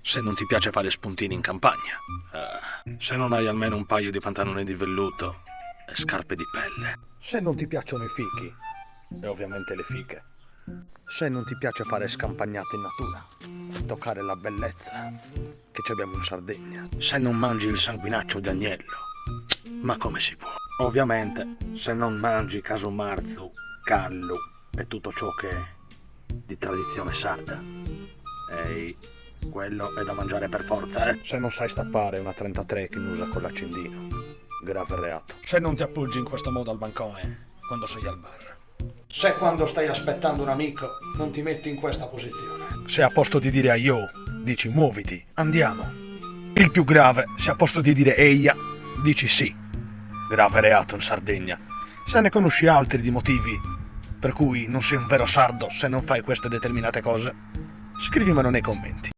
Se non ti piace fare spuntini in campagna. Se non hai almeno un paio di pantaloni di velluto e scarpe di pelle. Se non ti piacciono i fichi. E ovviamente le fiche. Se non ti piace fare scampagnate in natura e toccare la bellezza che ci abbiamo in Sardegna. Se non mangi il sanguinaccio di agnello. Ma come si può? Ovviamente, se non mangi casomarzu, callu e tutto ciò che è di tradizione sarda. Ehi, quello è da mangiare per forza, eh? Se non sai stappare una 33 chiusa con l'accendino, grave reato. Se non ti appoggi in questo modo al bancone quando sei al bar. Se quando stai aspettando un amico non ti metti in questa posizione. Se a posto di dire aio, dici muoviti, andiamo. Il più grave, se a posto di dire eia, dici sì. Grave reato in Sardegna. Se ne conosci altri di motivi per cui non sei un vero sardo se non fai queste determinate cose, scrivimelo nei commenti.